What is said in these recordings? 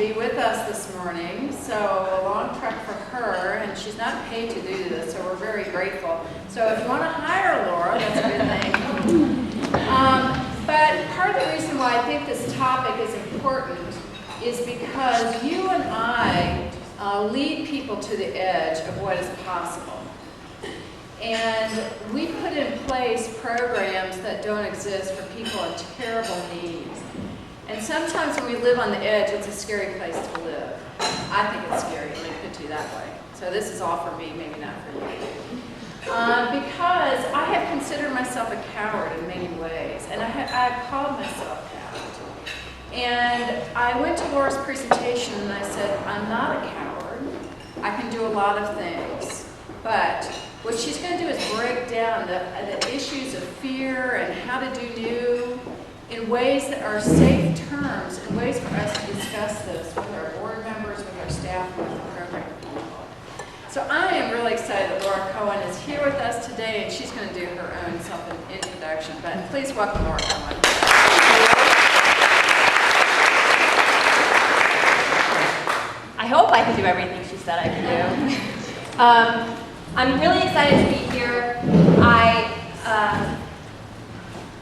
be with us this morning, so a long trek for her, and she's not paid to do this, so we're very grateful. So if you want to hire Laura, that's a good thing. But part of the reason why I think this topic is important is because you and I lead people to the edge of what is possible. And we put in place programs that don't exist for people in terrible need. And sometimes when we live on the edge, it's a scary place to live. I think it's scary, let me put it to you that way. So this is all for me, maybe not for you. Because I have considered myself a coward in many ways, and I've called myself a coward. And I went to Laura's presentation and I said, I'm not a coward. I can do a lot of things. But what she's going to do is break down the issues of fear and how to do new in ways that are safe terms, in ways for us to discuss this with our board members, with our staff, and with the program people. So I am really excited that Laura Cohn is here with us today, and she's going to do her own self-introduction. But please welcome Laura Cohn. I hope I can do everything she said I can do. I'm really excited to be here.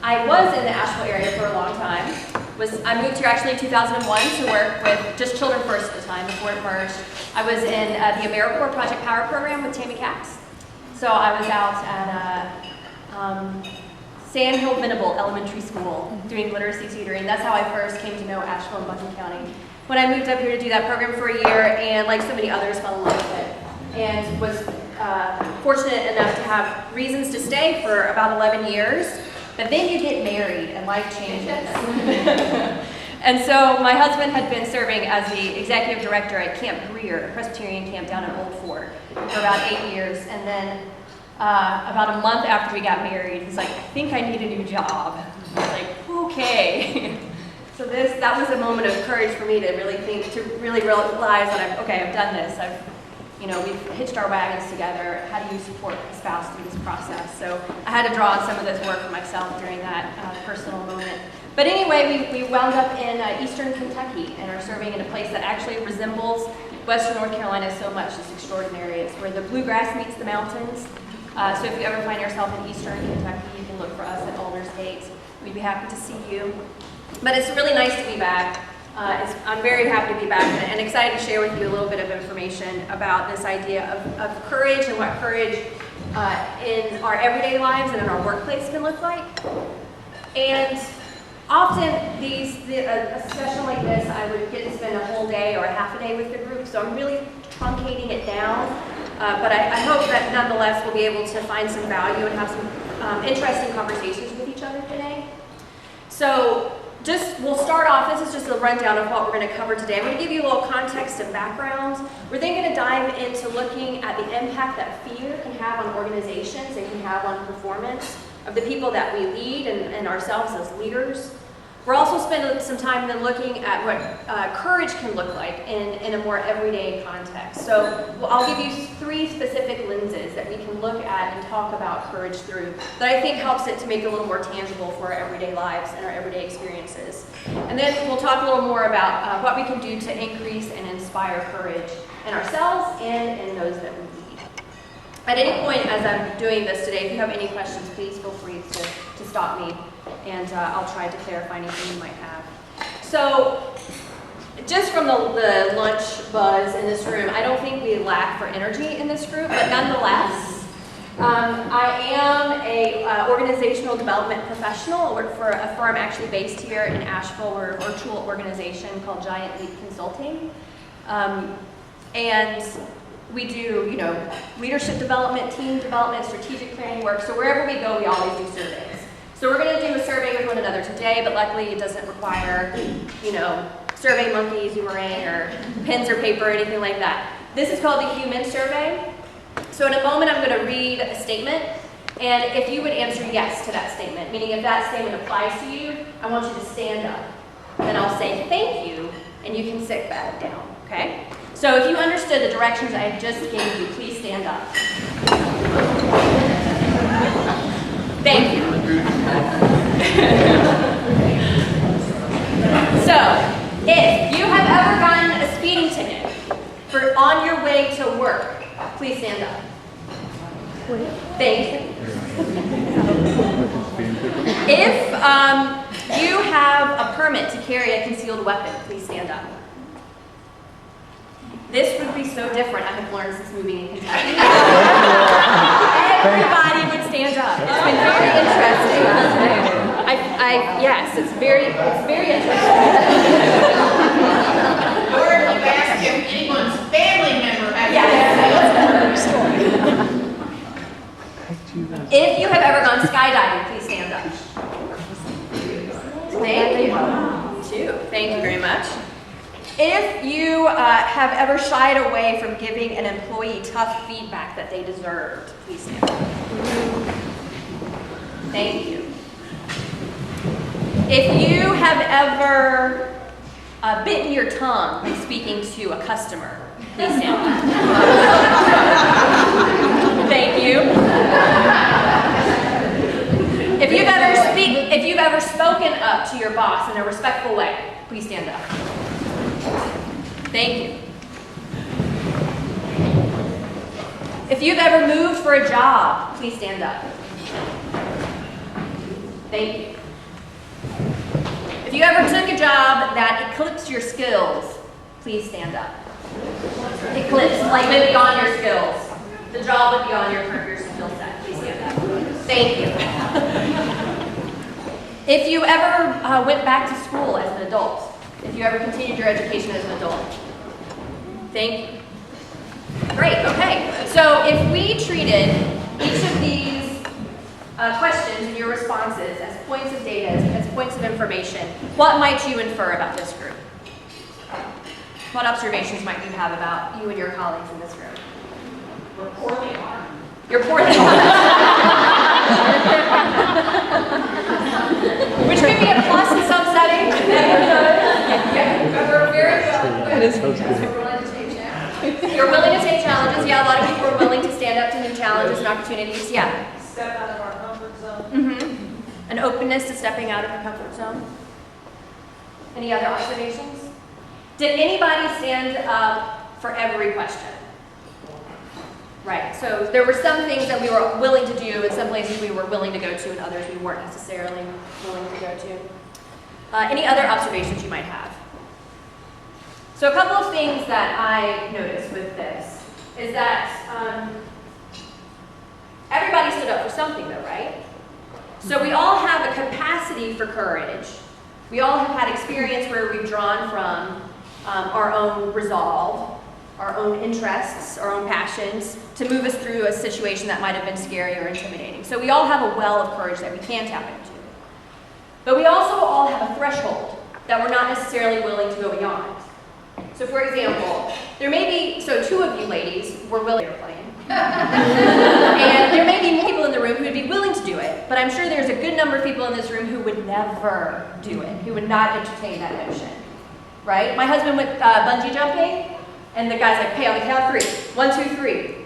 I was in the Asheville area for a long time. I moved here actually in 2001 to work with just Children First at the time, before it merged. I was in the AmeriCorps Project Power program with Tammy Katz. So I was out at Sand Hill Venable Elementary School doing literacy tutoring. That's how I first came to know Asheville and Buncombe County. When I moved up here to do that program for a year, and like so many others, fell in love with it. And was fortunate enough to have reasons to stay for about 11 years. But then you get married and life changes. And so my husband had been serving as the executive director at Camp Greer, a Presbyterian camp down in Old Fort, for about 8 years. And then about a month after we got married, he's like, I think I need a new job. I was like, okay. So that was a moment of courage for me to really think, to really realize that I've done this. We've hitched our wagons together. How do you support a spouse through this process? So I had to draw on some of this work for myself during that personal moment. But anyway, we wound up in eastern Kentucky and are serving in a place that actually resembles western North Carolina so much. It's extraordinary. It's where the bluegrass meets the mountains. So if you ever find yourself in eastern Kentucky, you can look for us at Alders Gate. We'd be happy to see you. But it's really nice to be back. I'm very happy to be back and excited to share with you a little bit of information about this idea of courage and what courage in our everyday lives and in our workplace can look like. And often a session like this, I would get to spend a whole day or a half a day with the group, so I'm really truncating it down. But I hope that nonetheless we'll be able to find some value and have some interesting conversations with each other today. So we'll start off, this is just a rundown of what we're going to cover today. I'm going to give you a little context and background. We're then going to dive into looking at the impact that fear can have on organizations and can have on performance of the people that we lead and ourselves as leaders. We're also spending some time then looking at what courage can look like in a more everyday context. So I'll give you 3 specific lenses that we can look at and talk about courage through that I think helps it to make it a little more tangible for our everyday lives and our everyday experiences. And then we'll talk a little more about what we can do to increase and inspire courage in ourselves and in those that we lead. At any point as I'm doing this today, if you have any questions, please feel free to stop me. And I'll try to clarify anything you might have. So, just from the lunch buzz in this room, I don't think we lack for energy in this group, but nonetheless, I am a organizational development professional. I work for a firm actually based here in Asheville. We're a virtual organization called Giant Leap Consulting. And we do, leadership development, team development, strategic planning work. So wherever we go, we always do surveys. So we're going to do a survey with one another today, but luckily it doesn't require, survey monkeys, boomerang, or pens or paper or anything like that. This is called the human survey. So in a moment I'm going to read a statement, and if you would answer yes to that statement, meaning if that statement applies to you, I want you to stand up. Then I'll say thank you, and you can sit back down, okay? So if you understood the directions I just gave you, please stand up. Thank you. So, if you have ever gotten on your way to work, please stand up. Thank you. If you have a permit to carry a concealed weapon, please stand up. This would be so different, I have learned since moving in Kentucky. Everybody would stand up. It's been very interesting. Yes, it's very interesting. Or if you ask if anyone's family member has If you have ever gone skydiving, please stand up. Thank you. Two. Thank you very much. If you have ever shied away from giving an employee tough feedback that they deserved, please stand up. Thank you. If you have ever bitten your tongue when speaking to a customer, please stand up. Thank you. If you've ever spoken up to your boss in a respectful way, please stand up. Thank you. If you've ever moved for a job, please stand up. Thank you. If you ever took a job that eclipsed your skills, please stand up. Eclipse, like went beyond your skills. The job went beyond your skill set. Please stand up. Thank you. If you ever went back to school as an adult, if you ever continued your education as an adult, thank you. Great, okay. So if we treated each of these questions and your responses as points of data, as points of information, what might you infer about this group? What observations might you have about you and your colleagues in this room? We're poorly armed. You're poorly armed. Which could be a plus in some settings. Yeah, we're very well. That is so good. You're willing to take challenges. Yeah, a lot of people are willing to stand up to new challenges and opportunities. Yeah. Step out of our comfort zone. Mm-hmm. An openness to stepping out of your comfort zone. Any other observations? Did anybody stand up for every question? Right, so there were some things that we were willing to do and some places we were willing to go to and others we weren't necessarily willing to go to. Any other observations you might have? So a couple of things that I noticed with this is that everybody stood up for something though, right? So we all have a capacity for courage. We all have had experience where we've drawn from our own resolve, our own interests, our own passions, to move us through a situation that might have been scary or intimidating. So we all have a well of courage that we can tap into. But we also all have a threshold that we're not necessarily willing to go beyond. So for example, there may be, so two of you ladies were willing to play. And there may be more people in the room who would be willing to do it, but I'm sure there's a good number of people in this room who would never do it, who would not entertain that notion, right? My husband went bungee jumping, and the guy's like, okay, on the count of 3, 1, 2, 3.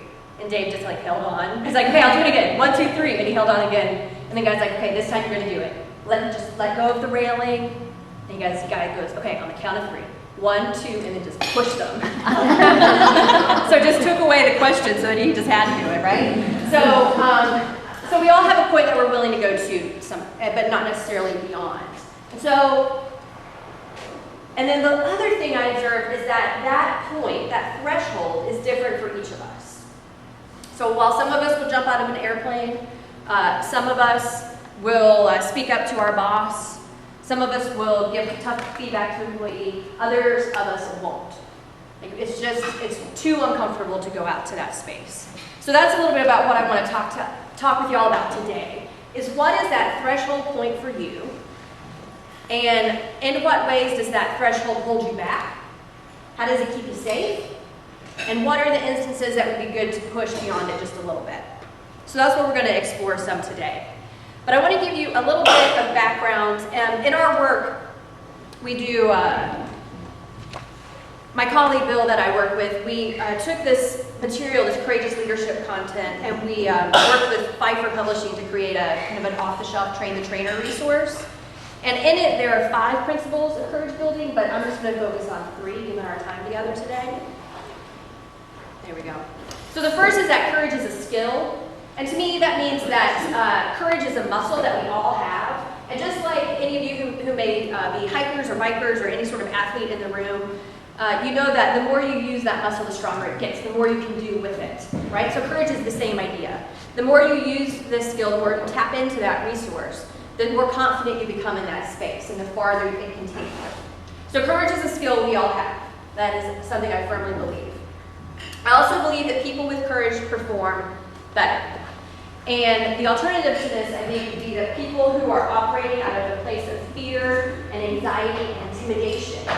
And Dave just like held on. He's like, okay, I'll do it again, 1, 2, 3. And he held on again. And the guy's like, okay, this time you're gonna do it. Just let go of the railing. And the guy goes, okay, on the count of 3. 1, 2, and then just push them. So just took away the question so that he just had to do it, right? So we all have a point that we're willing to go to, but not necessarily beyond. And then the other thing I observed is that point, that threshold, is different for each of us. So while some of us will jump out of an airplane, some of us will speak up to our boss, some of us will give tough feedback to an employee, others of us won't. It's too uncomfortable to go out to that space. So that's a little bit about what I want to talk with y'all about today, is what is that threshold point for you? And in what ways does that threshold hold you back? How does it keep you safe? And what are the instances that would be good to push beyond it just a little bit? So that's what we're going to explore some today. But I want to give you a little bit of background. In our work, we do, my colleague Bill that I work with, we took this material, this courageous leadership content, and we worked with Pfeiffer Publishing to create a kind of an off-the-shelf train-the-trainer resource. And in it, there are 5 principles of courage building, but I'm just going to focus on 3 given our time together today. So the first is that courage is a skill. And to me, that means that courage is a muscle that we all have. And just like any of you who may be hikers or bikers or any sort of athlete in the room, you know that the more you use that muscle, the stronger it gets, the more you can do with it, right? So courage is the same idea. The more you use this skill, the more you tap into that resource, the more confident you become in that space and the farther it can take you. So courage is a skill we all have. That is something I firmly believe. I also believe that people with courage perform better. And the alternative to this, I think, would be that people who are operating out of a place of fear and anxiety and intimidation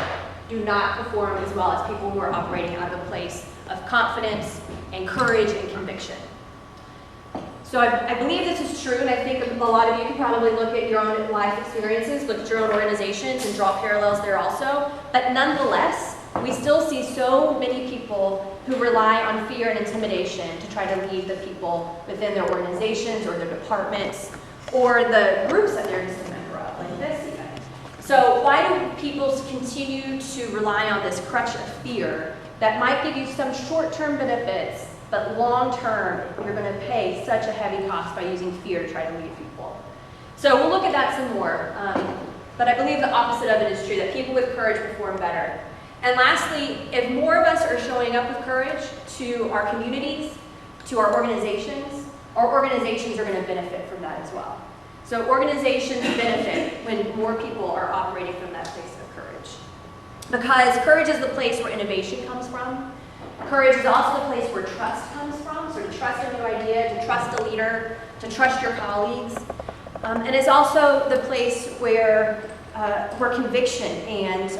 do not perform as well as people who are operating out of a place of confidence and courage and conviction. So I believe this is true, and I think a lot of you can probably look at your own life experiences, look at your own organizations, and draw parallels there also. But nonetheless, we still see so many people who rely on fear and intimidation to try to lead the people within their organizations or their departments or the groups that they're just a member of, like this even. So why do people continue to rely on this crutch of fear that might give you some short-term benefits, but long-term you're going to pay such a heavy cost by using fear to try to lead people? So we'll look at that some more. But I believe the opposite of it is true, that people with courage perform better. And lastly, if more of us are showing up with courage to our communities, to our organizations are going to benefit from that as well. So organizations benefit when more people are operating from that place of courage. Because courage is the place where innovation comes from. Courage is also the place where trust comes from. So to trust a new idea, to trust a leader, to trust your colleagues. And it's also the place where conviction and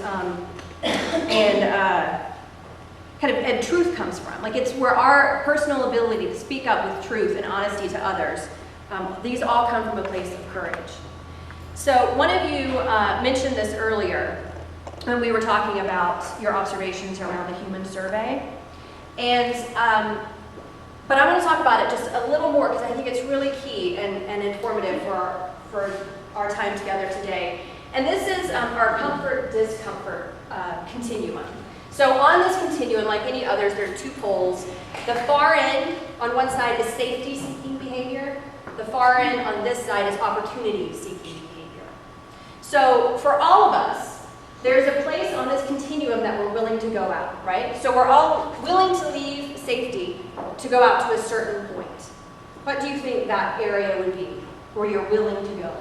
truth comes from. Like it's where our personal ability to speak up with truth and honesty to others, these all come from a place of courage. So one of you mentioned this earlier when we were talking about your observations around the human survey. And, but I want to talk about it just a little more because I think it's really key and informative for our time together today. And this is our comfort-discomfort continuum. So on this continuum, like any others, there are two poles. The far end on one side is safety-seeking behavior. The far end on this side is opportunity-seeking behavior. So for all of us, there's a place on this continuum that we're willing to go out, right? So we're all willing to leave safety to go out to a certain point. What do you think that area would be where you're willing to go?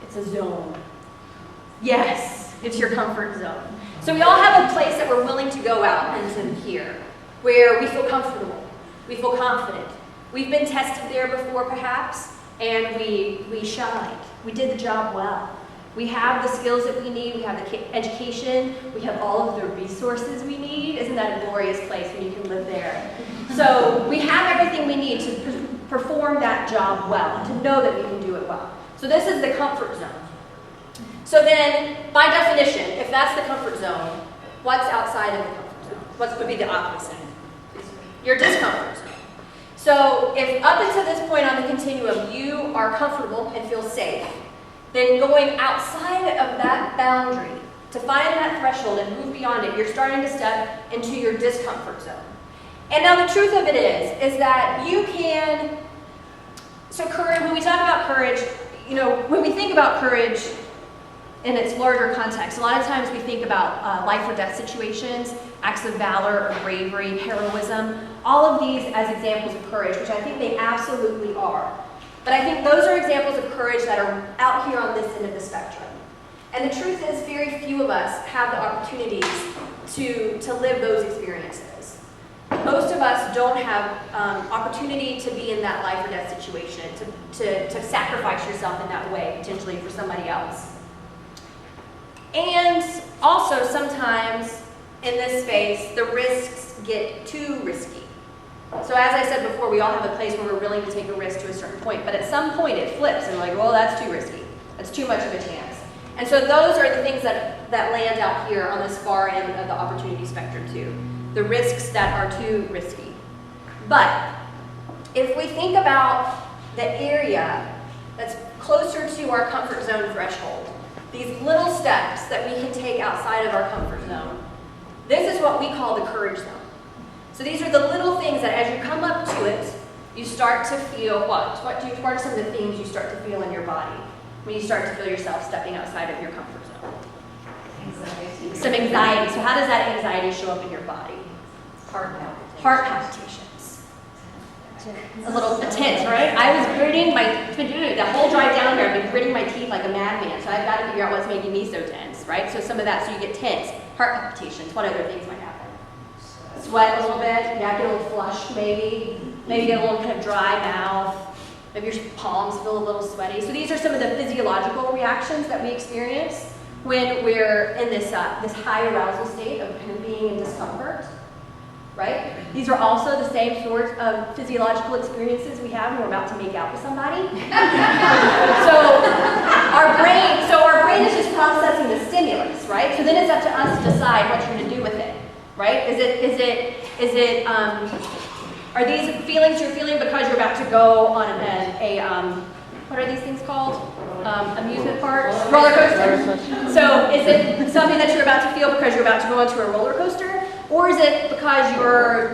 It's a zone. Yes, it's your comfort zone. So we all have a place that we're willing to go out into here, where we feel comfortable, we feel confident. We've been tested there before perhaps, and we shined. We did the job well. We have the skills that we need, we have the education, we have all of the resources we need. Isn't that a glorious place when you can live there? So we have everything we need to perform that job well, and to know that we can do it well. So this is the comfort zone. So then, by definition, if that's the comfort zone, what's outside of the comfort zone? What would be the opposite? Your discomfort zone. So if up until this point on the continuum, you are comfortable and feel safe, then going outside of that boundary to find that threshold and move beyond it, you're starting to step into your discomfort zone. And now the truth of it is that you can, so courage, when we talk about courage, you know, when we think about courage in its larger context, a lot of times we think about life or death situations, acts of valor or bravery, heroism, all of these as examples of courage, which I think they absolutely are. But I think those are examples of courage that are out here on this end of the spectrum. And the truth is, very few of us have the opportunities to live those experiences. Most of us don't have opportunity to be in that life or death situation, to sacrifice yourself in that way, potentially for somebody else. And also sometimes in this space, the risks get too risky. So as I said before, we all have a place where we're willing to take a risk to a certain point, but at some point it flips and we're like, well, that's too risky. That's too much of a chance. And so those are the things that land out here on this far end of the opportunity spectrum too. The risks that are too risky. But if we think about the area that's closer to our comfort zone threshold, these little steps that we can take outside of our comfort zone, this is what we call the courage zone. So these are the little things that as you come up to it, you start to feel what? What are some of the things you start to feel in your body when you start to feel yourself stepping outside of your comfort zone? Anxiety. Some anxiety. So how does that anxiety show up in your body? Heart palpitations. A little tense, right? I was gritting the whole drive down here, I've been gritting my teeth like a madman, so I've got to figure out what's making me so tense, right? So some of that, so you get tense. Heart palpitations. What other things might happen? Sweat a little bit, get a little flushed maybe get a little kind of dry mouth, maybe your palms feel a little sweaty. So these are some of the physiological reactions that we experience when we're in this high arousal state of kind of being in discomfort, right? These are also the same sort of physiological experiences we have when we're about to make out with somebody. So our brain is just processing the stimulus, right? So then it's up to us to decide what you're going to do with it. Right? Are these feelings you're feeling because you're about to go on what are these things called? Amusement park? Roller coaster. So is it something that you're about to feel because you're about to go onto a roller coaster? Or is it because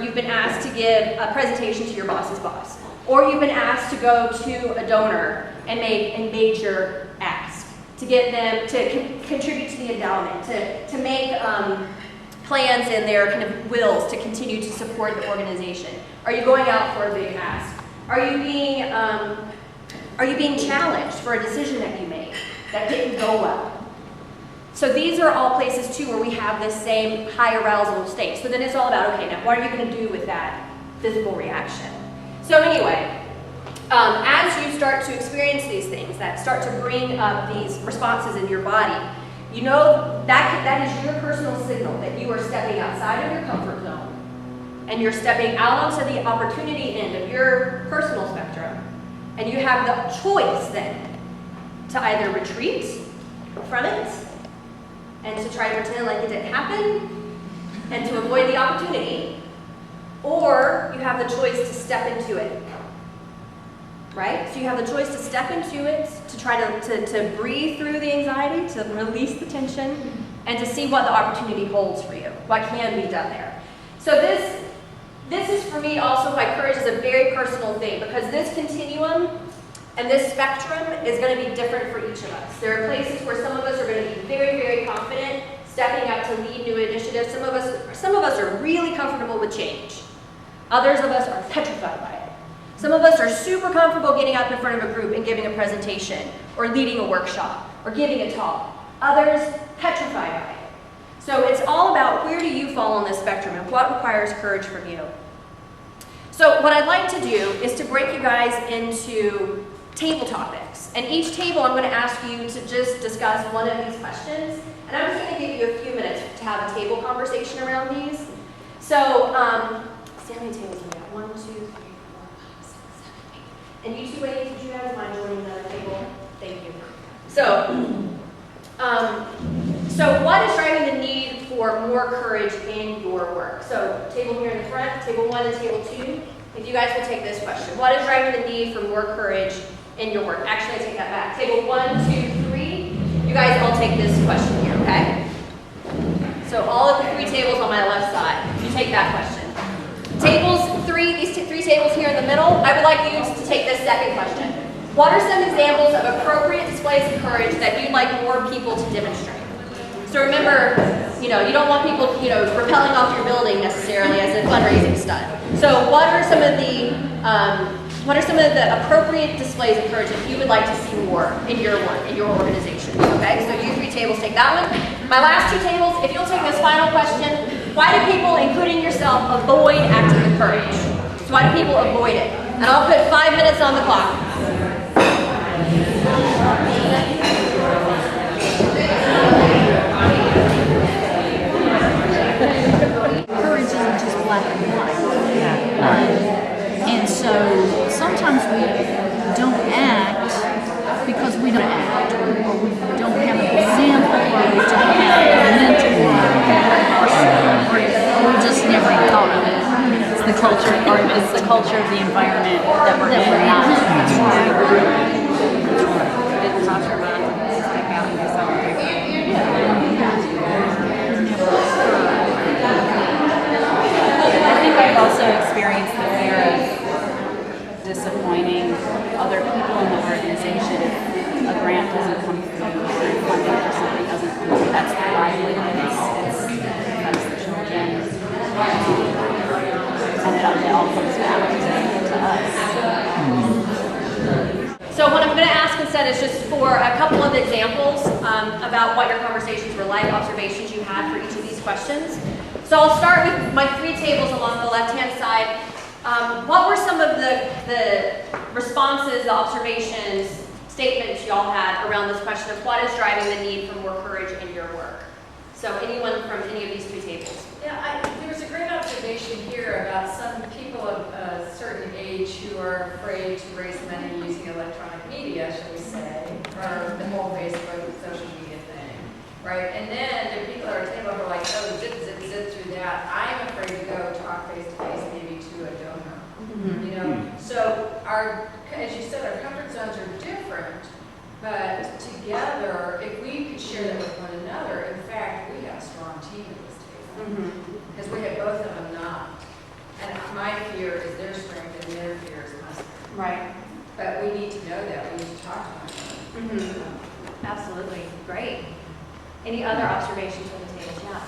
you've been asked to give a presentation to your boss's boss? Or you've been asked to go to a donor and make a major ask to get them to contribute to the endowment, to make plans in their kind of wills to continue to support the organization? Are you going out for a big ask? Are you being challenged for a decision that you made that didn't go well? So these are all places too where we have this same high arousal state. So then it's all about, okay, now what are you going to do with that physical reaction? So anyway, as you start to experience these things that start to bring up these responses in your body, you know that is your personal signal that you are stepping outside of your comfort zone and you're stepping out onto the opportunity end of your personal spectrum, and you have the choice then to either retreat from it and to try to pretend like it didn't happen and to avoid the opportunity, or you have the choice to step into it. Right? So you have the choice to step into it, to try to breathe through the anxiety, to release the tension, and to see what the opportunity holds for you. What can be done there. So this is for me also why courage is a very personal thing, because this continuum and this spectrum is going to be different for each of us. There are places where some of us are going to be very, very confident, stepping up to lead new initiatives. Some of us are really comfortable with change. Others of us are petrified by it. Some of us are super comfortable getting up in front of a group and giving a presentation, or leading a workshop, or giving a talk. Others, petrified by it. So it's all about where do you fall on this spectrum and what requires courage from you. So what I'd like to do is to break you guys into table topics. And each table I'm going to ask you to just discuss one of these questions. And I'm just going to give you a few minutes to have a table conversation around these. So, see how many tables we got? 1, 2, 3, 4, 5, 6, 7, 8. And you two ladies, would you guys mind joining another table? Thank you. So what is driving the need for more courage in your work? So table here in the front, table 1 and table 2. If you guys will take this question. What is driving the need for more courage in your work? Actually, I take that back. Table 1, 2, 3. You guys all take this question here, okay? So all of the 3 tables on my left side, you take that question. Tables 3, these 3 tables here in the middle, I would like you to take this second question. What are some examples of appropriate displays of courage that you'd like more people to demonstrate? So remember, you don't want people, rappelling off your building necessarily as a fundraising stunt. So what are some of the appropriate displays of courage that you would like to see more in your work, in your organization? Okay, so you 3 tables take that one. My last 2 tables, if you'll take this final question, why do people, including yourself, avoid acting with courage? So why do people avoid it? And I'll put 5 minutes on the clock. Courage isn't just black and white. And so sometimes we don't act because we don't act, or we don't have an example, or we don't have a mentor, or we just never thought of it. It's the culture, or it's the culture of the environment that we're in. That's right. It costs your mind to step out and do something different. I think it all comes back to us. So what I'm going to ask instead is just for a couple of examples about what your conversations were like, observations you had for each of these questions. So I'll start with my 3 tables along the left-hand side. What were some of the responses, the observations, statements y'all had around this question of what is driving the need for more courage in your work? So anyone from any of these 3 tables? Yeah, there was a great observation here about some people of a certain age who are afraid to raise money using electronic media, shall we say, or the whole Facebook social media thing, right? And then there are people at our table who are like, oh, zip, zip, zip through that. I'm afraid to go talk face to face, maybe to a donor. You know, so as you said, our comfort zones are different, but together, if we could share that with one another, in fact, we have a strong team at this table. Because we have both of them not. And my fear is their strength and their fear is my strength. Right. But we need to know that. We need to talk to one another. Absolutely. Great. Any other observations from the tables? Yeah.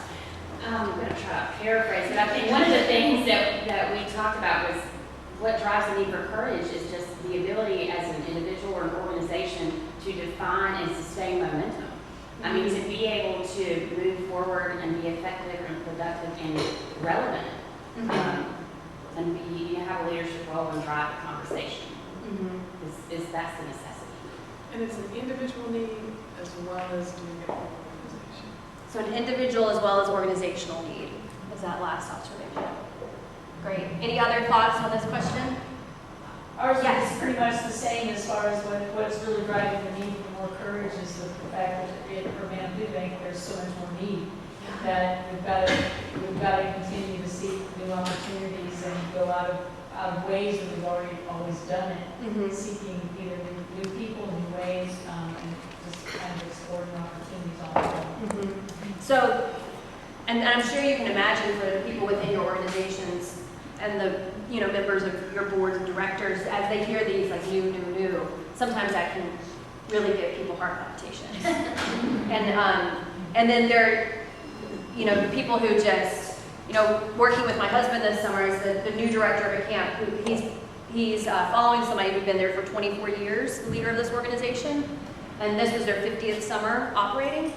I'm going to try to paraphrase, but I think one of the things that we talked about was what drives the need for courage is just the ability as an individual or an organization to define and sustain momentum. I mean, to be able to move forward and be effective and productive and relevant, and be, have a leadership role and drive the conversation. That's the necessity. And it's an individual need as well as doing it for an organization. So an individual as well as organizational need is that last observation. Great. Any other thoughts on this question? Ours Yes. is pretty much the same as far as what's really driving the need for more courage is the fact that for Van Bank there's so much more need that we've got to continue to seek new opportunities and go out of ways that we've always done it, seeking either new people, new ways, and just kind of exploring opportunities all the time. So, and I'm sure you can imagine for the people within your organizations and the members of your boards and directors, as they hear these like new, sometimes that can really give people heart palpitations. And then there are, people who just, working with my husband this summer is the new director of a camp who he's following somebody who's been there for 24 years, the leader of this organization, and this was their 50th summer operating.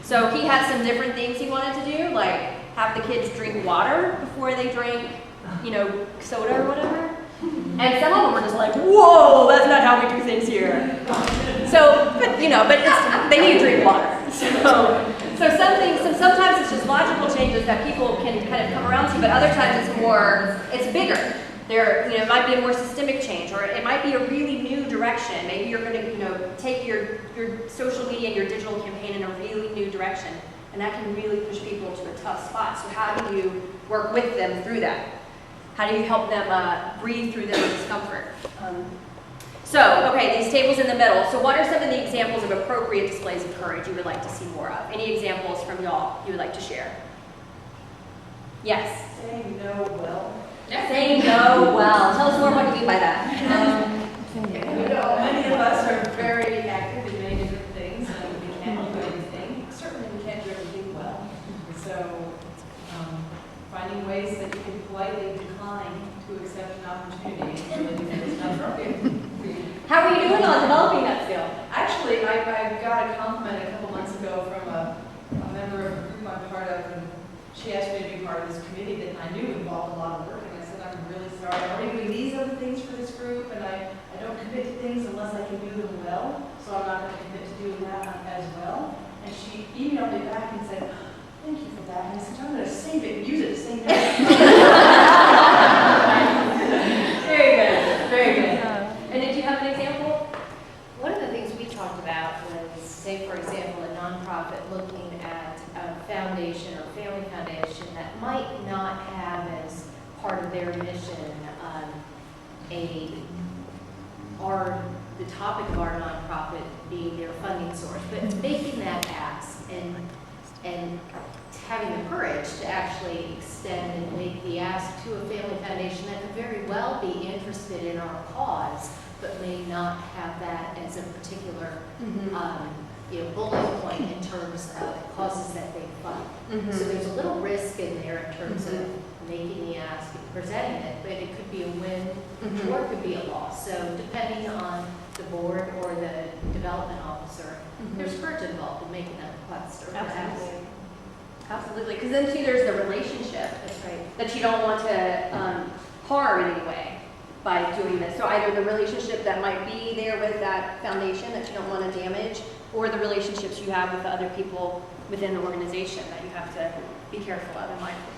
So he had some different things he wanted to do, like have the kids drink water before they drank soda or whatever. And some of them were just like, whoa, that's not how we do things here. So, but they need to drink water. So sometimes it's just logical changes that people can kind of come around to, but other times it's bigger. It might be a more systemic change, or it might be a really new direction. Maybe you're going to, take your social media and your digital campaign in a really new direction, and that can really push people to a tough spot. So how do you work with them through that? How do you help them breathe through their discomfort? These tables in the middle. So what are some of the examples of appropriate displays of courage you would like to see more of? Any examples from y'all you would like to share? Yes? Saying no well. Saying no well. Tell us more what you mean by that. Many of us are very active in many different things, and we can't do everything. Certainly we can't do everything well. So finding ways that you can politely decline to accept an opportunity and really do it's not appropriate for you. How are you doing on developing that skill? Actually, I got a compliment a couple months ago from a member of the group I'm part of, and she asked me to be part of this committee that I knew involved a lot of work, and I said, I'm really sorry, I'm already doing these other things for this group, and I don't commit to things unless I can do them well, so I'm not going to commit to doing that as well. And she emailed me back and said, thank you for that, and I said, I'm going to save it and use it at the same time. Very good, very good. And did you have an example? One of the things we talked about was, say, for example, a nonprofit looking at a foundation or family foundation that might not have as part of their mission the topic of our nonprofit being their funding source, but making that ask and having the courage to actually extend and make the ask to a family foundation that could very well be interested in our cause, but may not have that as a particular bullet point in terms of causes that they fund. So there's a little risk in there in terms of making the ask and presenting it, but it could be a win or it could be a loss. So depending on the board or the development officer, there's courage involved in making that request or ask. Absolutely, because then too, there's the relationship. That's right. That you don't want to harm in any way by doing this. So either the relationship that might be there with that foundation that you don't want to damage, or the relationships you have with the other people within the organization that you have to be careful of and mindful of.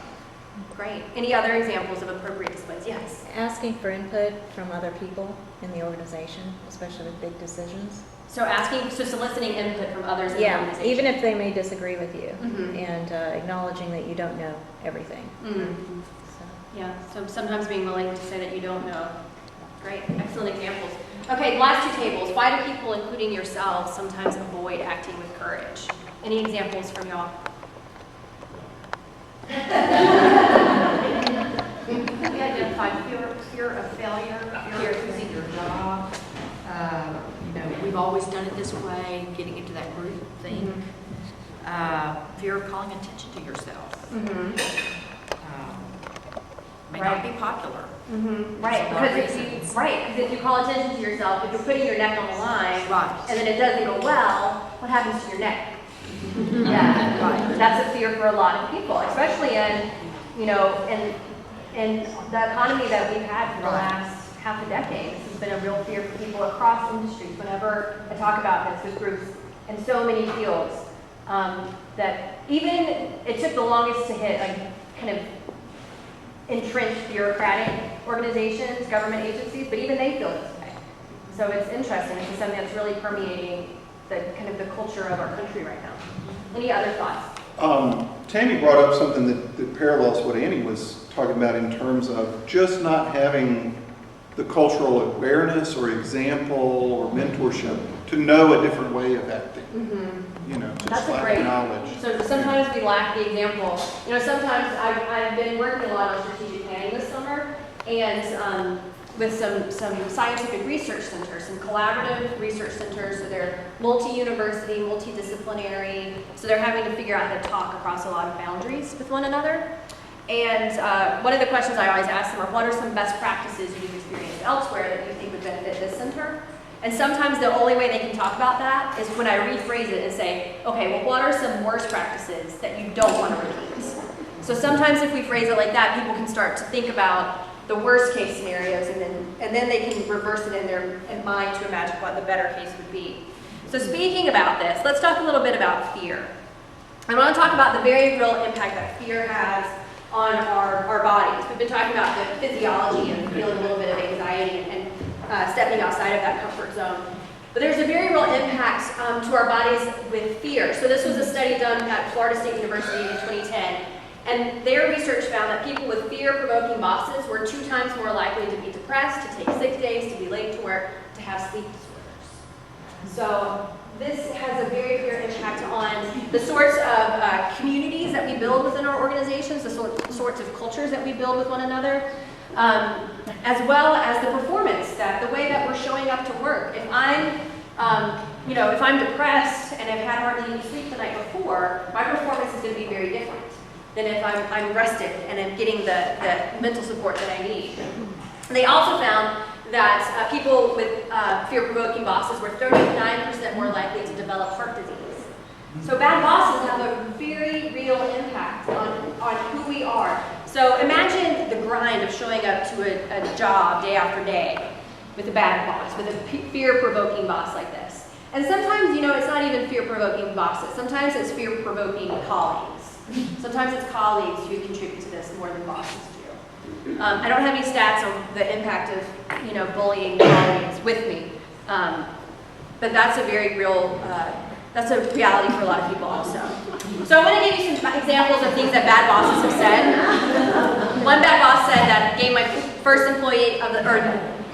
Great. Any other examples of appropriate displays? Yes. Asking for input from other people in the organization, especially with big decisions. So soliciting input from others in the Yeah, organization. even if they may disagree with you, Mhm. and acknowledging that you don't know everything. Mhm. So. Yeah, so sometimes being willing to say that you don't know. Great, excellent examples. Okay, last two tables. Why do people, including yourselves, sometimes avoid acting with courage? Any examples from y'all? We identified fear of failure, fear of losing your job. We've always done it this way, getting into that group thing. Fear of calling attention to yourself. May not be popular. Right, because if you call attention to yourself, if you're putting your neck on the line, and then it doesn't go well, what happens to your neck? Yeah, right. That's a fear for a lot of people, especially in the economy that we've had for the last half a decade. This has been a real fear for people across industries. Whenever I talk about this with groups in so many fields, that even it took the longest to hit kind of entrenched bureaucratic organizations, government agencies, but even they feel this way. So it's interesting. It's something that's really permeating the culture of our country right now. Any other thoughts? Tammy brought up something that parallels what Annie was talking about in terms of just not having the cultural awareness or example or mentorship to know a different way of acting. Just That's a lack great knowledge. So sometimes we lack the example. Sometimes I've been working a lot on strategic planning this summer, and with some scientific research centers, some collaborative research centers. So they're multi-university, multidisciplinary. So they're having to figure out how to talk across a lot of boundaries with one another. And one of the questions I always ask them are, what are some best practices you've experienced elsewhere that you think would benefit this center? And sometimes the only way they can talk about that is when I rephrase it and say, okay, well, what are some worst practices that you don't want to repeat? So sometimes if we phrase it like that, people can start to think about the worst case scenarios, and then they can reverse it in their mind to imagine what the better case would be. So speaking about this, let's talk a little bit about fear. I want to talk about the very real impact that fear has on our bodies. We've been talking about the physiology and feeling a little bit of anxiety and stepping outside of that comfort zone. But there's a very real impact to our bodies with fear. So this was a study done at Florida State University in 2010. And their research found that people with fear-provoking bosses were 2 times more likely to be depressed, to take sick days, to be late to work, to have sleep disorders. So this has a very clear impact on the sorts of communities that we build within our organizations, the sorts of cultures that we build with one another, as well as the performance, the way that we're showing up to work. If I'm depressed and I've had hardly any sleep the night before, my performance is going to be very different than if I'm rested and I'm getting the mental support that I need. And they also found that people with fear-provoking bosses were 39% more likely to develop heart disease. So bad bosses have a very real impact on who we are. So imagine the grind of showing up to a job day after day with a bad boss, with a fear-provoking boss like this. And sometimes, it's not even fear-provoking bosses. Sometimes it's fear-provoking colleagues. Sometimes it's colleagues who contribute to this more than bosses do. I don't have any stats on the impact of, bullying colleagues with me, but that's a very real, that's a reality for a lot of people also. So I want to give you some examples of things that bad bosses have said. One bad boss said that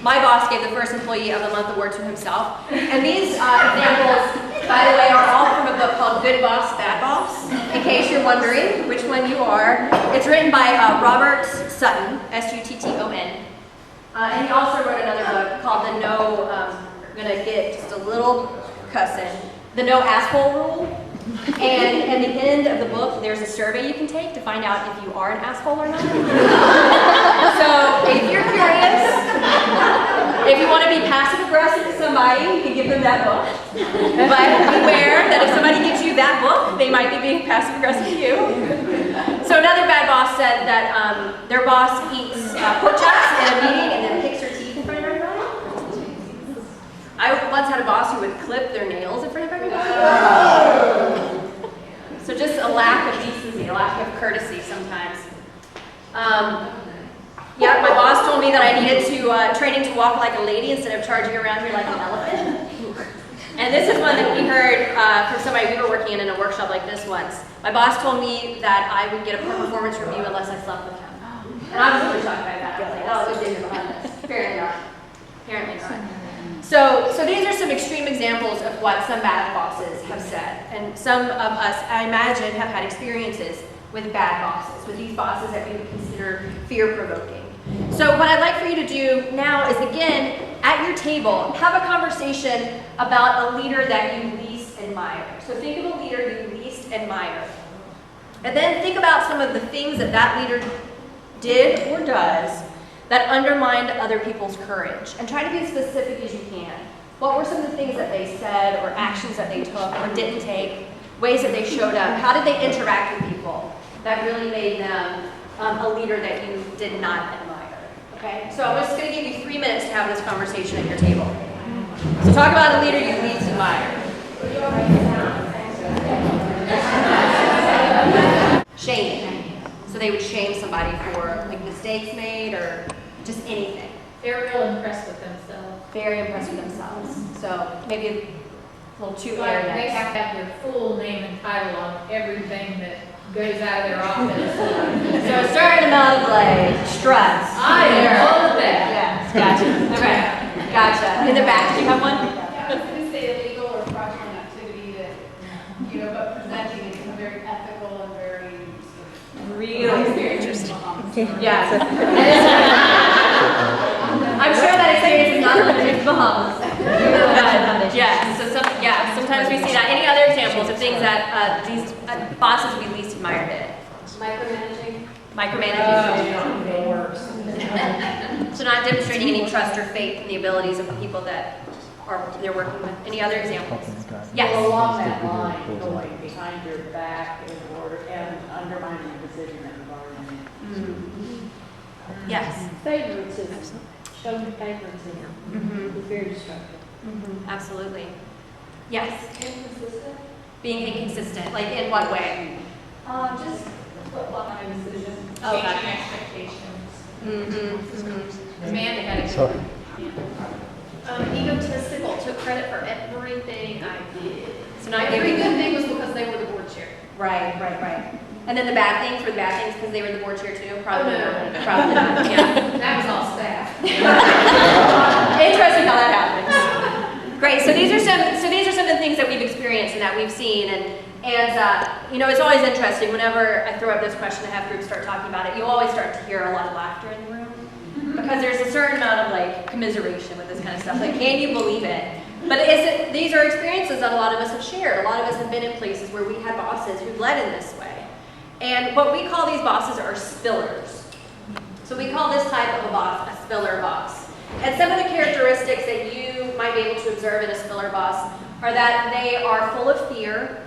my boss gave the first employee of the month award to himself. And these examples, by the way, are all from a book called Good Boss, Bad Boss, in case you're wondering which one you are. It's written by Robert Sutton, S-U-T-T-O-N. And he also wrote another book called I'm going to get just a little cussing, the no asshole rule. And at the end of the book, there's a survey you can take to find out if you are an asshole or not. So if you're curious, if you want to be passive aggressive to somebody, you can give them that book. But beware that if somebody gives you that book, they might be being passive aggressive to you. So another bad boss said that their boss eats pork chops at a meeting and then picks her teeth in front of everybody. I once had a boss who would clip their nails in front of everybody. So just a lack of decency, a lack of courtesy sometimes. Yeah, my boss told me that I needed to training to walk like a lady instead of charging around here like an elephant. And this is one that we heard from somebody we were working in a workshop like this once. My boss told me that I would get a poor performance review unless I slept with him. And I was really shocked by that. I was like, oh, there's danger behind this. Apparently not. Apparently not. So these are some extreme examples of what some bad bosses have said. And some of us, I imagine, have had experiences with bad bosses, with these bosses that we would consider fear-provoking. So what I'd like for you to do now is, again, at your table, have a conversation about a leader that you least admire. So think of a leader you least admire. And then think about some of the things that that leader did or does that undermined other people's courage. And try to be as specific as you can. What were some of the things that they said or actions that they took or didn't take, ways that they showed up? How did they interact with people that really made them a leader that you did not admire? Okay, so I'm just going to give you 3 minutes to have this conversation at your table. So talk about a leader you least admire. Shaming. So they would shame somebody for like mistakes made or just anything. They're real impressed with themselves. Very impressed with themselves. So maybe a little too Like arrogant. they have to have their full name and title on everything that goes out of their office. So a certain amount of like stress. I am all of that. Yes, gotcha. Okay, gotcha. In the back, do you have one? Yeah, I was going to say illegal or fraudulent activity that, but presenting it in a very ethical and very Really interesting. Yes. I'm sure that experience is not limited to Bahamas. Yes. So sometimes we see that. Any other examples of things that these bosses we least admire did? Micromanaging. Micromanaging. So not demonstrating any trust or faith in the abilities of the people that they're working with. Any other examples? Yes. Well, along that line, going behind your back in order and undermining the decision that you've already made. Mm-hmm. Yes. Favoritism, showing favoritism is very destructive. Mm-hmm. Absolutely. Yes. inconsistent. Being inconsistent, like in what way? Just flip-flopping decisions, Okay. changing expectations. Mm-hmm. Amanda had a Sorry. Egotistical, took credit for everything I did. So not Every giving. good thing was because they were the board chair. Right. And then the bad things were the bad things because they were the board chair too? Probably Oh, no. not. Probably not, yeah. That was all staff. Interesting how that happens. Great, so these are some of the things that we've experienced and that we've seen, and it's always interesting whenever I throw up this question and have groups start talking about it, you always start to hear a lot of laughter in the room. Because there's a certain amount of like commiseration with this kind of stuff. Like, can you believe it? But these are experiences that a lot of us have shared. A lot of us have been in places where we had bosses who led in this way. And what we call these bosses are spillers. So we call this type of a boss a spiller boss. And some of the characteristics that you might be able to observe in a spiller boss are that they are full of fear.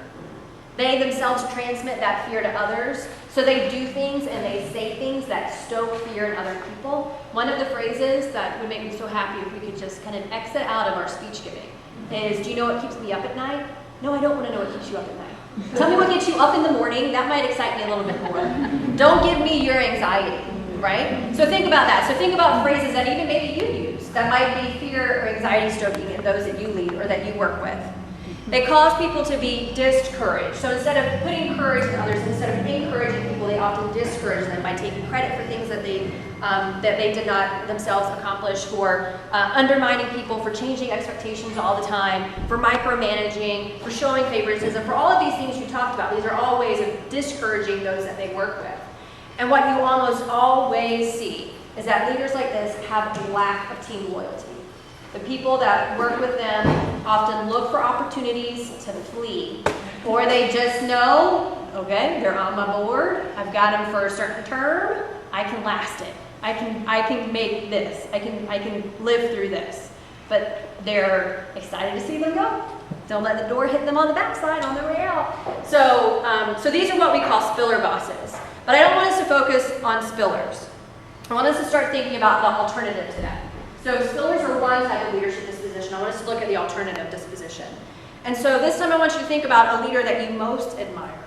They themselves transmit that fear to others. So they do things and they say things that stoke fear in other people. One of the phrases that would make me so happy if we could just kind of exit out of our speech giving is, do you know what keeps me up at night? No, I don't want to know what keeps you up at night. Tell me what gets you up in the morning. That might excite me a little bit more. Don't give me your anxiety, right? So think about that. So think about phrases that even maybe you use that might be fear or anxiety stoking in those that you lead or that you work with. They cause people to be discouraged. So instead of putting courage in others, instead of encouraging people, they often discourage them by taking credit for things that they did not themselves accomplish, for undermining people, for changing expectations all the time, for micromanaging, for showing favoritism, for all of these things you talked about. These are all ways of discouraging those that they work with. And what you almost always see is that leaders like this have a lack of team loyalty. The people that work with them often look for opportunities to flee, or they just know, okay, they're on my board, I've got them for a certain term, I can last it. I can make this. I can live through this. But they're excited to see them go. Don't let the door hit them on the backside on their way out. So these are what we call spiller bosses. But I don't want us to focus on spillers. I want us to start thinking about the alternative to that. So spillers are one type of leadership disposition. I want us to look at the alternative disposition. And so this time I want you to think about a leader that you most admire.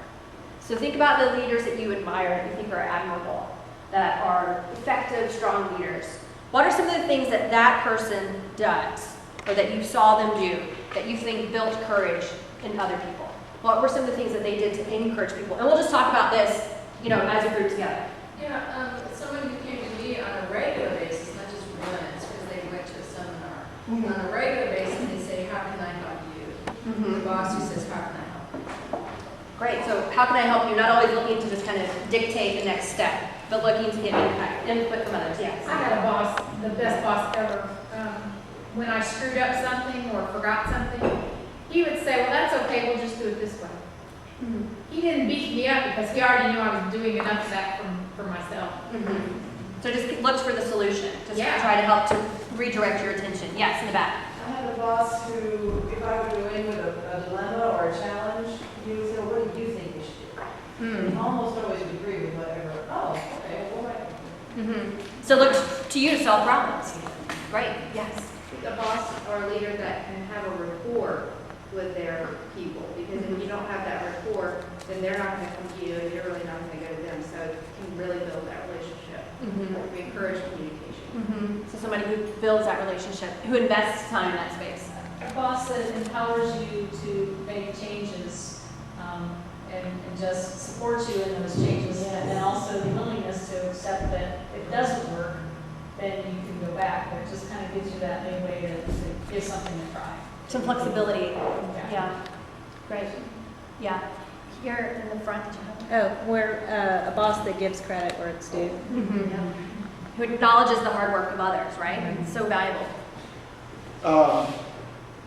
So think about the leaders that you admire, that you think are admirable, that are effective, strong leaders. What are some of the things that that person does, or that you saw them do, that you think built courage in other people? What were some of the things that they did to encourage people? And we'll just talk about this, as a group together. Yeah, someone who came to me on a regular basis, not just once, because they went to a seminar. On a regular basis, they say, how can I help you? The boss who says, how can I help you? Great, so how can I help you? Not always looking to just kind of dictate the next step, but looking to get input from others. Yes. I had a boss, the best boss ever. When I screwed up something or forgot something, he would say, well, that's okay, we'll just do it this way. He didn't beat me up because he already knew I was doing enough of that for myself. So just looks for the solution. Just Yeah. try to help to redirect your attention. Yes, in the back. I had a boss who, if I would go in with a dilemma or a challenge, he would say, what do you think we should do? He almost always would agree with whatever. Oh, okay, well, what? So look to you to solve problems. Great. Yes. A boss or a leader that can have a rapport with their people, because if you don't have that rapport, then they're not going to come to you, and you're really not going to go to them. So it can really build that relationship. We encourage communication. So somebody who builds that relationship, who invests time in that space. A boss that empowers you to make changes and just supports you in those changes, and then also the willingness to accept that if it doesn't work, then you can go back. But it just kind of gives you that leeway to give something a try. Some flexibility. Yeah. Great. Yeah. Here in the front. We're a boss that gives credit where it's due. Who acknowledges the hard work of others, right? It's so valuable.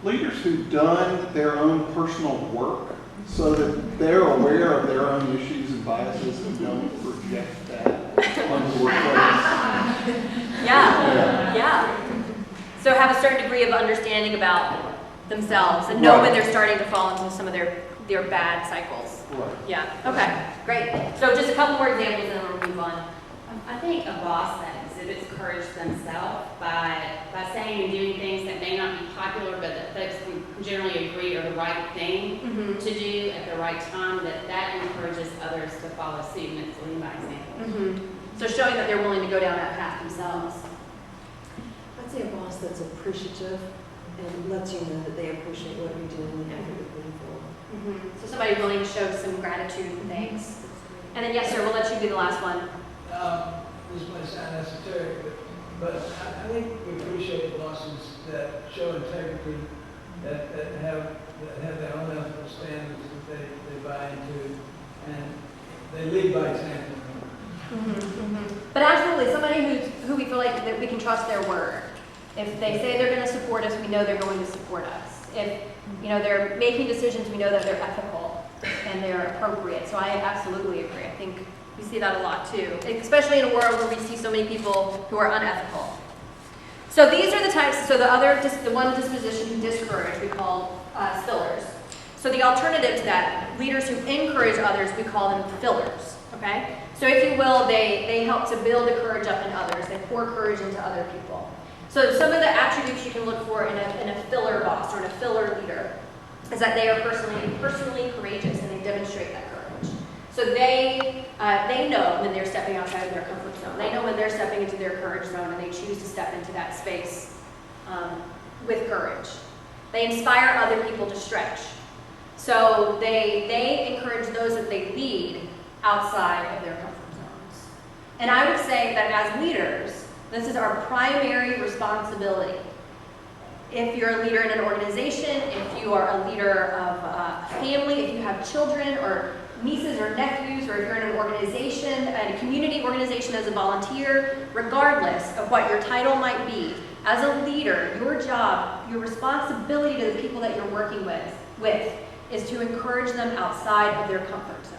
Leaders who've done their own personal work so that they're aware of their own issues and biases and don't project that on the workplace. Yeah. So have a certain degree of understanding about themselves and know when they're starting to fall into some of their bad cycles. Right. Yeah. Okay. Great. So just a couple more examples and then we'll move on. I think a boss that exhibits courage themselves by saying and doing things that may not be popular, but that folks can generally agree are the right thing to do at the right time, that encourages others to follow suit, and it's leading by example. So showing that they're willing to go down that path themselves. I'd say a boss that's appreciative and lets you know that they appreciate what you're doing and the effort you're putting forward. So somebody willing to show some gratitude and thanks. And then yes, sir, we'll let you do the last one. This might sound esoteric, but I think we appreciate bosses that show integrity, that have their own ethical standards that they buy into, and they lead by example. But absolutely, somebody who we feel like that we can trust their word. If they say they're going to support us, we know they're going to support us. If they're making decisions, we know that they're ethical and they're appropriate. So I absolutely agree. I think we see that a lot too, especially in a world where we see so many people who are unethical. So these are the types. So the one disposition, discourage, we call spillers. So the alternative to that, leaders who encourage others, we call them fillers. Okay. So if you will, they help to build the courage up in others. They pour courage into other people. So some of the attributes you can look for in a filler boss or in a filler leader is that they are personally courageous and they demonstrate that courage. So they know when they're stepping outside of their comfort zone. They know when they're stepping into their courage zone and they choose to step into that space with courage. They inspire other people to stretch. So they encourage those that they lead outside of their comfort zones. And I would say that as leaders, this is our primary responsibility. If you're a leader in an organization, if you are a leader of a family, if you have children or nieces or nephews, or if you're in an organization, a community organization as a volunteer, regardless of what your title might be, as a leader, your job, your responsibility to the people that you're working with is to encourage them outside of their comfort zone.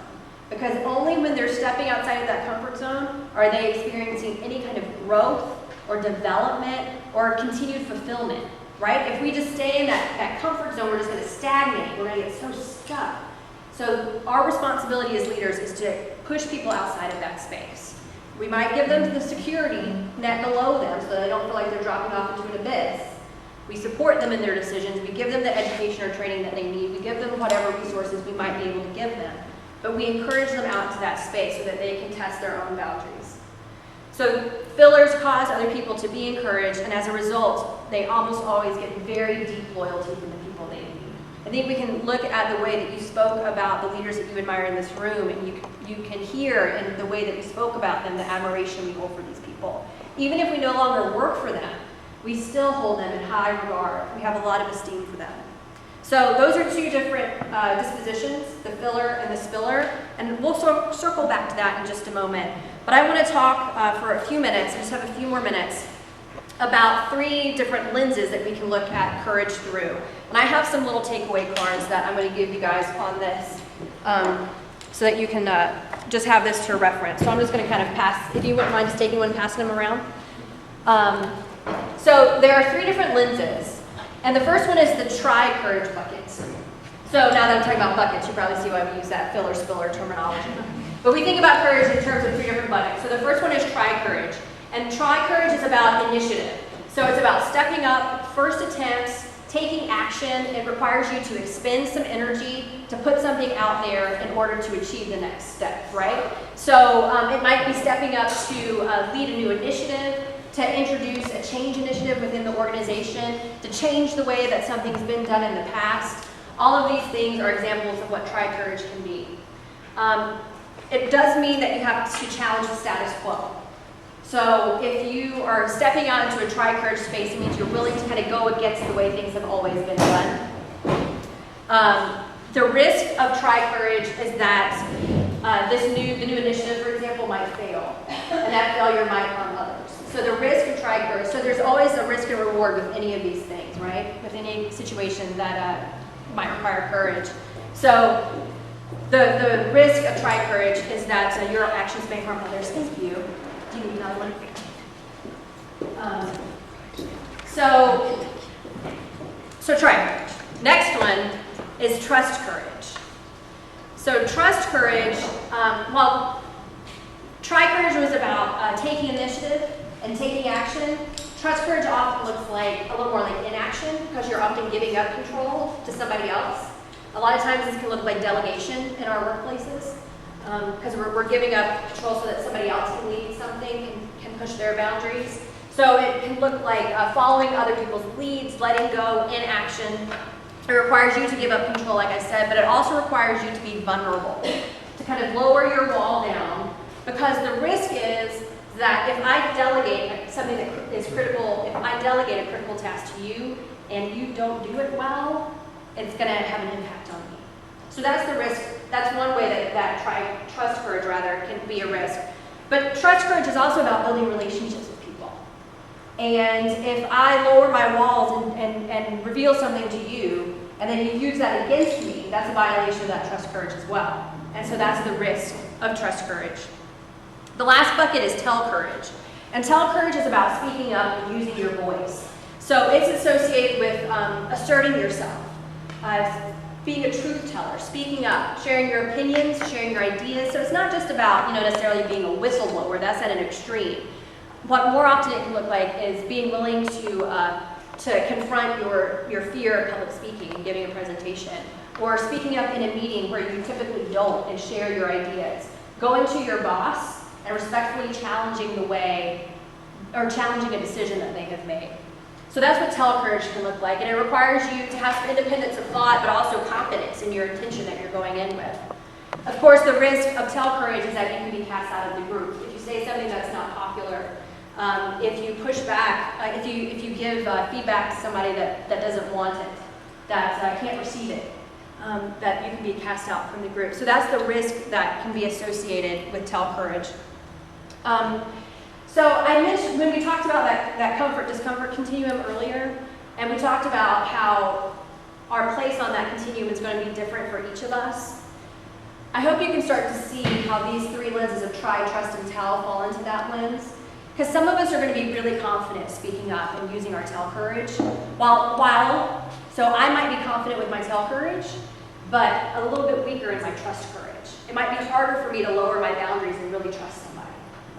Because only when they're stepping outside of that comfort zone are they experiencing any kind of growth or development or continued fulfillment, right? If we just stay in that comfort zone, we're just going to stagnate. We're going to get so stuck. So our responsibility as leaders is to push people outside of that space. We might give them the security net below them so they don't feel like they're dropping off into an abyss. We support them in their decisions. We give them the education or training that they need. We give them whatever resources we might be able to give them. But we encourage them out to that space so that they can test their own boundaries. So fillers cause other people to be encouraged, and as a result, they almost always get very deep loyalty from the people they lead. I think we can look at the way that you spoke about the leaders that you admire in this room, and you can hear in the way that we spoke about them the admiration we hold for these people. Even if we no longer work for them, we still hold them in high regard. We have a lot of esteem for them. So those are two different dispositions, the filler and the spiller, and we'll circle back to that in just a moment. But I want to talk for a few minutes, I just have a few more minutes, about 3 different lenses that we can look at courage through. And I have some little takeaway cards that I'm going to give you guys on this so that you can just have this to reference. So I'm just going to kind of pass, if you wouldn't mind just taking one and passing them around. So there are 3 different lenses. And the first one is the try courage bucket. So now that I'm talking about buckets, you probably see why we use that filler spiller terminology. But we think about courage in terms of 3 different buckets. So the first one is try courage. And try courage is about initiative. So it's about stepping up, first attempts, taking action. It requires you to expend some energy to put something out there in order to achieve the next step, right? So it might be stepping up to lead a new initiative, to introduce a change initiative within the organization, to change the way that something's been done in the past. All of these things are examples of what try courage can be. It does mean that you have to challenge the status quo. So if you are stepping out into a try courage space, it means you're willing to kind of go against the way things have always been done. The risk of try courage is that the new initiative, for example, might fail, and that failure might harm others. So the risk of try courage, so there's always a risk and reward with any of these things, right? With any situation that might require courage. So the risk of try courage is that your actions may harm others. Thank you. Do you need another one? So try courage. Next one is trust courage. So trust courage, well, try courage was about taking initiative and taking action. Trust courage often looks like a little more like inaction because you're often giving up control to somebody else. A lot of times this can look like delegation in our workplaces because we're giving up control so that somebody else can lead something, can push their boundaries. So it can look like following other people's leads, letting go, inaction. It requires you to give up control, like I said, but it also requires you to be vulnerable, to kind of lower your wall down, because the risk is that if I delegate something that is critical, if I delegate a critical task to you and you don't do it well, it's going to have an impact on me. So that's the risk. That's one way that trust courage can be a risk. But trust courage is also about building relationships with people. And if I lower my walls and reveal something to you, and then you use that against me, that's a violation of that trust courage as well. And so that's the risk of trust courage. The last bucket is tell courage. And tell courage is about speaking up and using your voice. So it's associated with asserting yourself, being a truth teller, speaking up, sharing your opinions, sharing your ideas. So it's not just about necessarily being a whistleblower. That's at an extreme. What more often it can look like is being willing to confront your fear of public speaking and giving a presentation, or speaking up in a meeting where you typically don't and share your ideas. Going to your boss and respectfully challenging challenging a decision that they have made. So that's what tell courage can look like, and it requires you to have some independence of thought, but also confidence in your intention that you're going in with. Of course, the risk of tell courage is that you can be cast out of the group. If you say something that's not popular, if you push back, if you give feedback to somebody that doesn't want it, that can't receive it, that you can be cast out from the group. So that's the risk that can be associated with tell courage. So I mentioned, when we talked about that comfort-discomfort continuum earlier, and we talked about how our place on that continuum is going to be different for each of us, I hope you can start to see how these three lenses of try, trust, and tell fall into that lens. Because some of us are going to be really confident speaking up and using our tell courage, so I might be confident with my tell courage, but a little bit weaker in my trust courage. It might be harder for me to lower my boundaries and really trust somebody,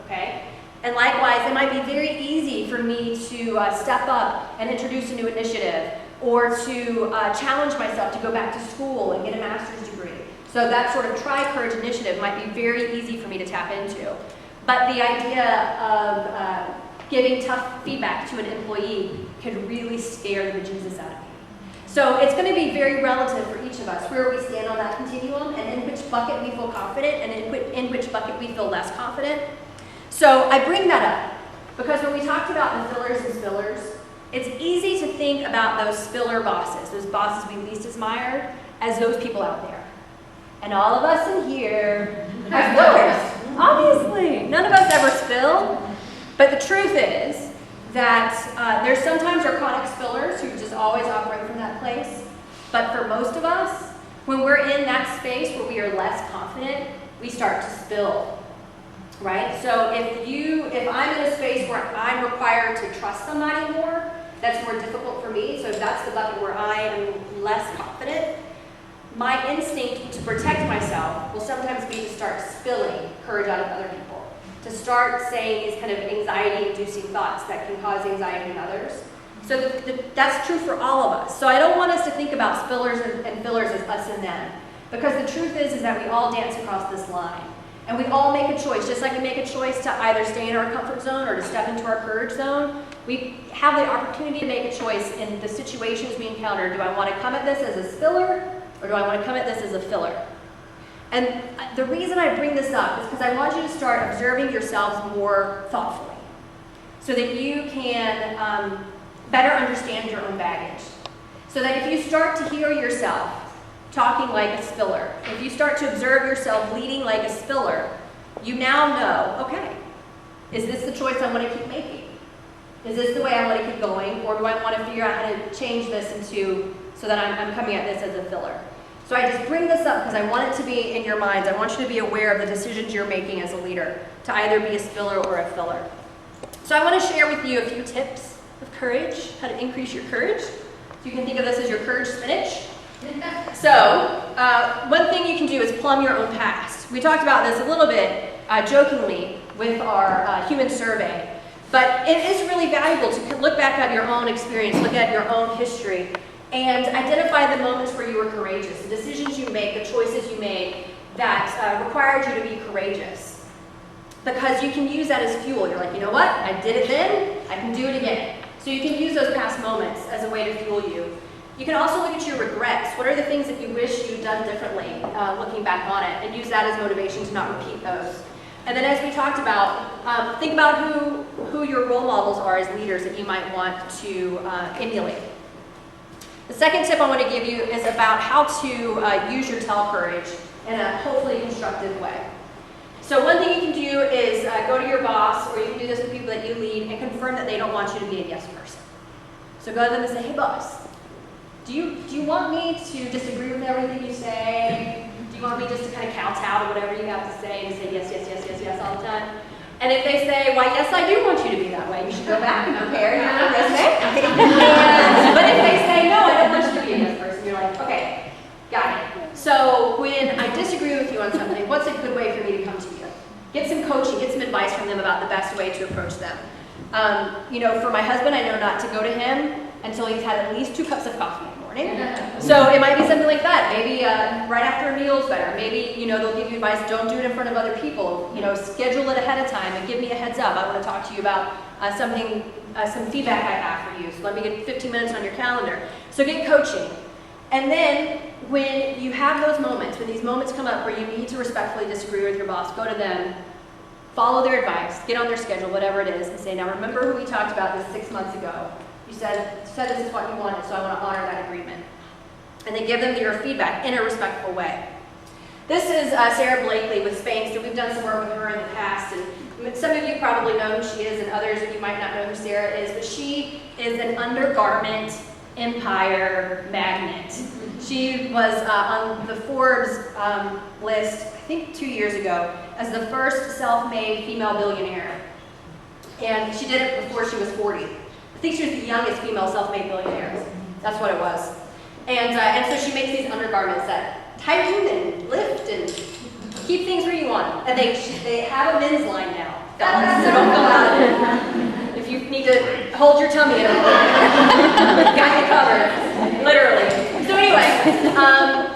okay? And likewise, it might be very easy for me to step up and introduce a new initiative, or to challenge myself to go back to school and get a master's degree. So that sort of try courage initiative might be very easy for me to tap into. But the idea of giving tough feedback to an employee could really scare the bejesus out of me. So it's going to be very relative for each of us, where we stand on that continuum, and in which bucket we feel confident, and in which bucket we feel less confident. So I bring that up because when we talked about the fillers and spillers, it's easy to think about those spiller bosses, those bosses we least admired, as those people out there. And all of us in here are spillers, obviously. None of us ever spill, but the truth is that there's sometimes our chronic spillers who just always operate from that place. But for most of us, when we're in that space where we are less confident, we start to spill. Right? So if I'm in a space where I'm required to trust somebody more, that's more difficult for me. So if that's the bucket where I am less confident, my instinct to protect myself will sometimes be to start spilling courage out of other people, to start saying these kind of anxiety-inducing thoughts that can cause anxiety in others. So that's true for all of us. So I don't want us to think about spillers and fillers as us and them, because the truth is that we all dance across this line. And we all make a choice, just like we make a choice to either stay in our comfort zone or to step into our courage zone. We have the opportunity to make a choice in the situations we encounter. Do I want to come at this as a spiller, or do I want to come at this as a filler? And the reason I bring this up is because I want you to start observing yourselves more thoughtfully, so that you can better understand your own baggage. So that if you start to hear yourself talking like a spiller, if you start to observe yourself leading like a spiller, you now know, okay, is this the choice I want to keep making? Is this the way I want to keep going? Or do I want to figure out how to change this into, so that I'm coming at this as a filler? So I just bring this up because I want it to be in your minds. I want you to be aware of the decisions you're making as a leader, to either be a spiller or a filler. So I want to share with you a few tips of courage, how to increase your courage. So you can think of this as your courage spinach. So, one thing you can do is plumb your own past. We talked about this a little bit jokingly with our human survey, but it is really valuable to look back at your own experience, look at your own history, and identify the moments where you were courageous, the decisions you made, the choices you made that required you to be courageous. Because you can use that as fuel. You're like, you know what? I did it then, I can do it again. So you can use those past moments as a way to fuel you. You can also look at your regrets. What are the things that you wish you'd done differently, looking back on it, and use that as motivation to not repeat those. And then as we talked about, think about who your role models are as leaders that you might want to emulate. The second tip I want to give you is about how to use your tell courage in a hopefully constructive way. So one thing you can do is go to your boss, or you can do this with people that you lead, and confirm that they don't want you to be a yes person. So go to them and say, hey boss, do you want me to disagree with everything you say? Do you want me just to kind of kowtow to whatever you have to say and say yes, yes, yes, yes, yes all the time? And if they say, why, yes, I do want you to be that way, you should go back and prepare your resume. But if they say, no, I don't want you to be a yes person, you're like, okay, got it. So when I disagree with you on something, what's a good way for me to come to you? Get some coaching, get some advice from them about the best way to approach them. For my husband, I know not to go to him until he's had at least 2 cups of coffee in the morning. So it might be something like that. Maybe right after a meal is better. Maybe, they'll give you advice, don't do it in front of other people. Schedule it ahead of time and give me a heads up. I want to talk to you about some feedback I have for you. So let me get 15 minutes on your calendar. So get coaching. And then when you have those moments, when these moments come up where you need to respectfully disagree with your boss, go to them, follow their advice, get on their schedule, whatever it is, and say, now remember we talked about this 6 months ago. You said this is what you wanted, so I want to honor that agreement. and then give them your feedback in a respectful way. This is Sarah Blakely with Spanx, and we've done some work with her in the past, and some of you probably know who she is, and others of you might not know who Sarah is, but she is an undergarment empire magnet. She was on the Forbes list, I think 2 years ago, as the first self-made female billionaire. And she did it before she was 40. I think she was the youngest female self-made billionaire. That's what it was. And so she makes these undergarments that tighten and lift and keep things where you want. And they have a men's line now, fellas, so don't go out of it. If you need to hold your tummy at a moment, got you covered, literally. So anyway,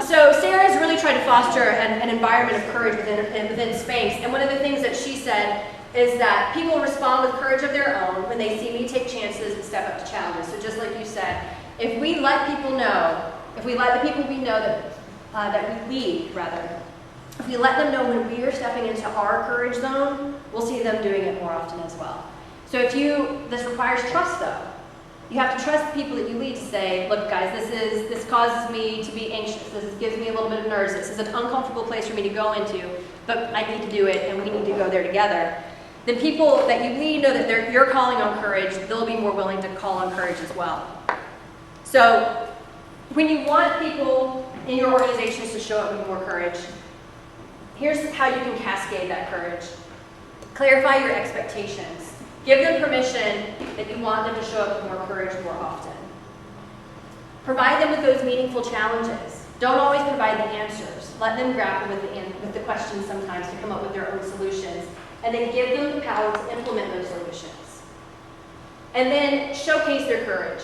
so Sarah's really tried to foster an environment of courage within Spanx. And one of the things that she said is that people respond with courage of their own when they see me take chances and step up to challenges. So just like you said, if we let people know, if we let the people we know that we lead, rather, if we let them know when we are stepping into our courage zone, we'll see them doing it more often as well. So this requires trust though. You have to trust the people that you lead to say, look guys, this causes me to be anxious, this gives me a little bit of nerves, this is an uncomfortable place for me to go into, but I need to do it and we need to go there together. Then people that you lead know that you're calling on courage, they'll be more willing to call on courage as well. So when you want people in your organizations to show up with more courage, here's how you can cascade that courage. Clarify your expectations. Give them permission that you want them to show up with more courage more often. Provide them with those meaningful challenges. Don't always provide the answers. Let them grapple with the questions sometimes to come up with their own solutions. And then give them the power to implement those solutions. And then showcase their courage.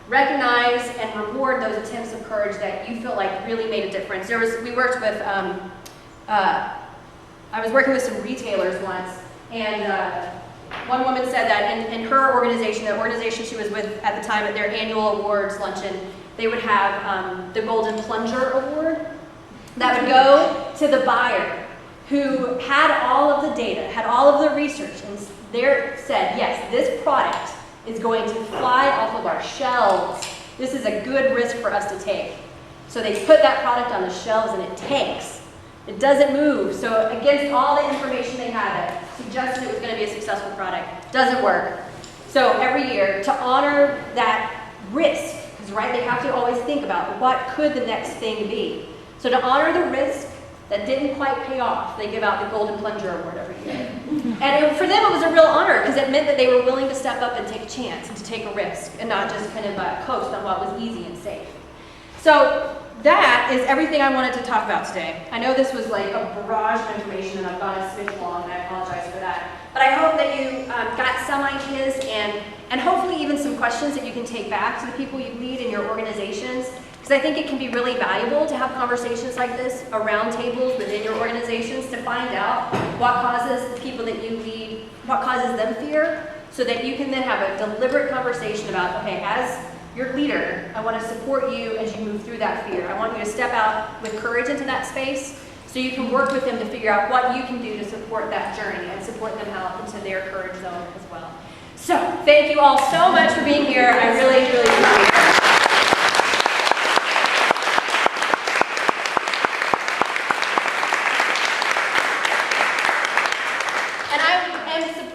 Recognize and reward those attempts of courage that you feel like really made a difference. We worked with, I was working with some retailers once, and one woman said that in her organization, the organization she was with at the time at their annual awards luncheon, they would have the Golden Plunger Award that would go to the buyer who had all of the data, had all of the research, and said, yes, this product is going to fly off of our shelves. This is a good risk for us to take. So they put that product on the shelves and it tanks. It doesn't move. So against all the information they had that suggested it was going to be a successful product, doesn't work. So every year, to honor that risk, because right, they have to always think about what could the next thing be. So to honor the risk that didn't quite pay off, they give out the Golden Plunger Award every year. And for them, it was a real honor because it meant that they were willing to step up and take a chance and to take a risk and not just kind of coast on what was easy and safe. So that is everything I wanted to talk about today. I know this was like a barrage of information and I've gone a smidge long and I apologize for that. But I hope that you got some ideas and hopefully even some questions that you can take back to the people you lead in your organizations. Because I think it can be really valuable to have conversations like this around tables within your organizations to find out what causes the people that you lead, what causes them fear, so that you can then have a deliberate conversation about, okay, as your leader, I want to support you as you move through that fear. I want you to step out with courage into that space so you can work with them to figure out what you can do to support that journey and support them out into their courage zone as well. So thank you all so much for being here. I really, really appreciate it.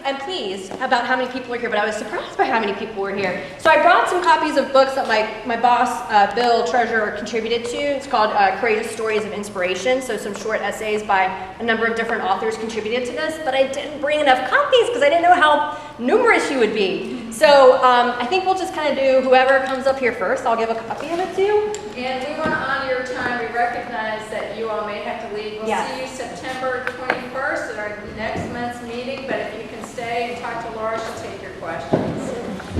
I'm pleased about how many people are here, but I was surprised by how many people were here. So I brought some copies of books that my boss, Bill Treasurer, contributed to. It's called Courageous Stories of Inspiration. So some short essays by a number of different authors contributed to this, but I didn't bring enough copies because I didn't know how numerous you would be. So I think we'll just kind of do whoever comes up here first. I'll give a copy of it to you. And we want to honor your time. We recognize that you all may have to leave. We'll see you September 21st at our next month's meeting, but if you can stay and talk to Laura, she'll take your questions.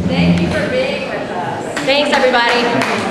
Thank you for being with us. Thanks, everybody.